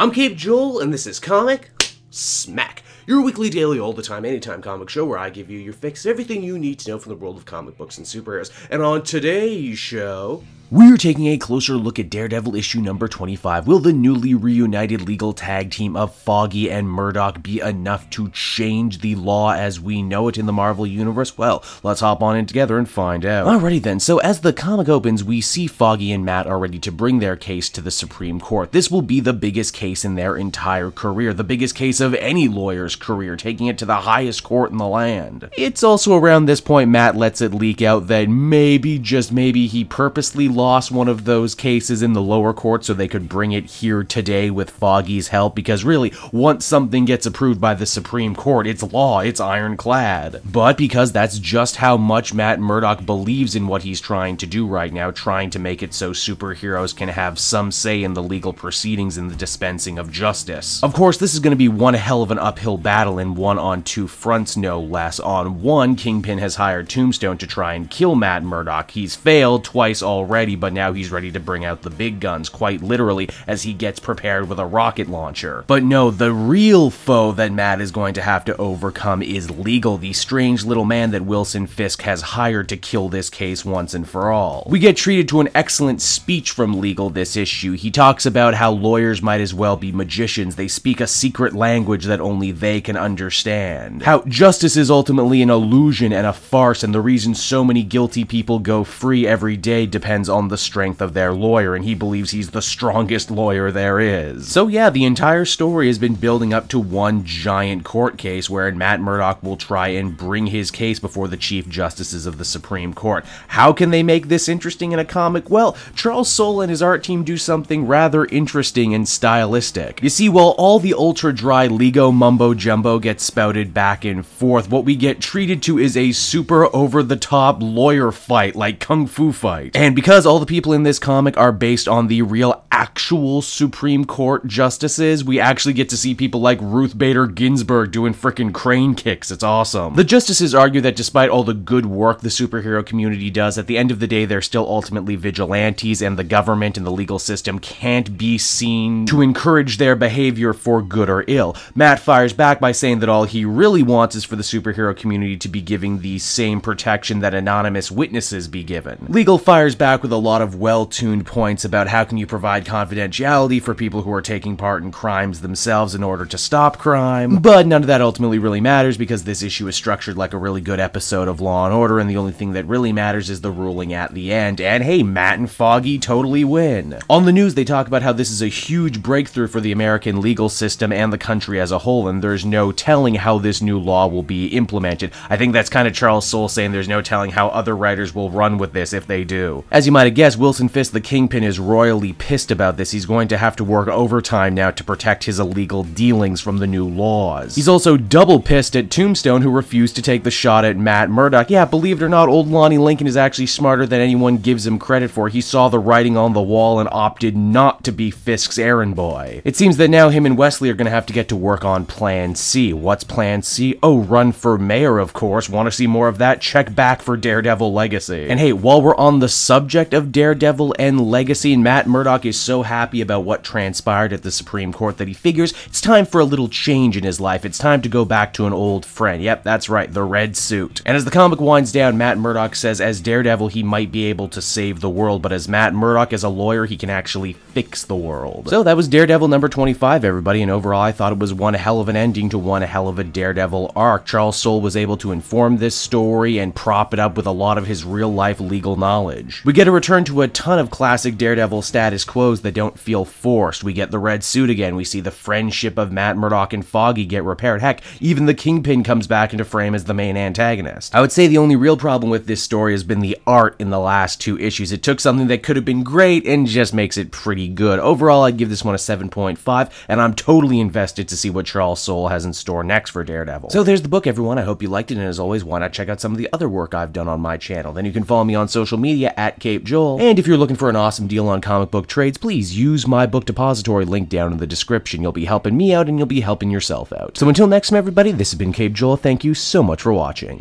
I'm Cape Joel, and this is Comic Smack, your weekly, daily, all the time, anytime comic show where I give you your fix, everything you need to know from the world of comic books and superheroes. And on today's show, we're taking a closer look at Daredevil issue number 25. Will the newly reunited legal tag team of Foggy and MURDOCK be enough to change the law as we know it in the Marvel Universe? Well, let's hop on in together and find out. Alrighty then, so as the comic opens, we see Foggy and Matt are ready to bring their case to the Supreme Court. This will be the biggest case in their entire career, the biggest case of any lawyer's career, taking it to the highest court in the land. It's also around this point Matt lets it leak out that maybe, just maybe, he purposely lost one of those cases in the lower court so they could bring it here today with Foggy's help, because really, once something gets approved by the Supreme Court, it's law, it's ironclad. But because that's just how much Matt Murdock believes in what he's trying to do right now, trying to make it so superheroes can have some say in the legal proceedings and the dispensing of justice. Of course, this is going to be one hell of an uphill battle, and one on two fronts no less. On one, Kingpin has hired Tombstone to try and kill Matt Murdock. He's failed twice already, but now he's ready to bring out the big guns, quite literally, as he gets prepared with a rocket launcher. But no, the real foe that Matt is going to have to overcome is Legal, the strange little man that Wilson Fisk has hired to kill this case once and for all. We get treated to an excellent speech from Legal this issue. He talks about how lawyers might as well be magicians. They speak a secret language that only they can understand. How justice is ultimately an illusion and a farce, and the reason so many guilty people go free every day depends on the strength of their lawyer, and he believes he's the strongest lawyer there is. So yeah, the entire story has been building up to one giant court case where Matt Murdock will try and bring his case before the Chief Justices of the Supreme Court. How can they make this interesting in a comic? Well, Charles Soule and his art team do something rather interesting and stylistic. You see, while all the ultra-dry Lego mumbo-jumbo gets spouted back and forth, what we get treated to is a super over-the-top lawyer fight, like kung fu fight. And because all the people in this comic are based on the real actual Supreme Court justices, we actually get to see people like Ruth Bader Ginsburg doing frickin' crane kicks. It's awesome. The justices argue that despite all the good work the superhero community does, at the end of the day they're still ultimately vigilantes, and the government and the legal system can't be seen to encourage their behavior for good or ill. Matt fires back by saying that all he really wants is for the superhero community to be giving the same protection that anonymous witnesses be given. Legal fires back with a lot of well-tuned points about how can you provide confidentiality for people who are taking part in crimes themselves in order to stop crime, but none of that ultimately really matters because this issue is structured like a really good episode of Law & Order, and the only thing that really matters is the ruling at the end, and hey, Matt and Foggy totally win. On the news, they talk about how this is a huge breakthrough for the American legal system and the country as a whole, and there's no telling how this new law will be implemented. I think that's kind of Charles Soule saying there's no telling how other writers will run with this if they do. As you might have guessed, Wilson Fisk, the Kingpin, is royally pissed about this. He's going to have to work overtime now to protect his illegal dealings from the new laws. He's also double pissed at Tombstone, who refused to take the shot at Matt Murdock. Yeah, believe it or not, old Lonnie Lincoln is actually smarter than anyone gives him credit for. He saw the writing on the wall and opted not to be Fisk's errand boy. It seems that now him and Wesley are going to have to get to work on Plan C. What's Plan C? Oh, run for mayor, of course. Want to see more of that? Check back for Daredevil Legacy. And hey, while we're on the subject of Daredevil and Legacy, Matt Murdock is so happy about what transpired at the Supreme Court that he figures it's time for a little change in his life. It's time to go back to an old friend. Yep, that's right, the red suit. And as the comic winds down, Matt Murdock says as Daredevil he might be able to save the world, but as Matt Murdock, as a lawyer, he can actually fix the world. So that was Daredevil number 25, everybody, and overall I thought it was one hell of an ending to one hell of a Daredevil arc. Charles Soule was able to inform this story and prop it up with a lot of his real-life legal knowledge. We get a return to a ton of classic Daredevil status quos that don't feel forced. We get the red suit again. We see the friendship of Matt Murdock and Foggy get repaired. Heck, even the Kingpin comes back into frame as the main antagonist. I would say the only real problem with this story has been the art in the last two issues. It took something that could have been great and just makes it pretty good. Overall, I'd give this one a 7.5, and I'm totally invested to see what Charles Soule has in store next for Daredevil. So there's the book, everyone. I hope you liked it, and as always, why not check out some of the other work I've done on my channel. Then you can follow me on social media at Cape Joel, and if you're looking for an awesome deal on comic book trades, please use my book depository link down in the description. You'll be helping me out, and you'll be helping yourself out. So until next time, everybody, this has been Cape Joel. Thank you so much for watching.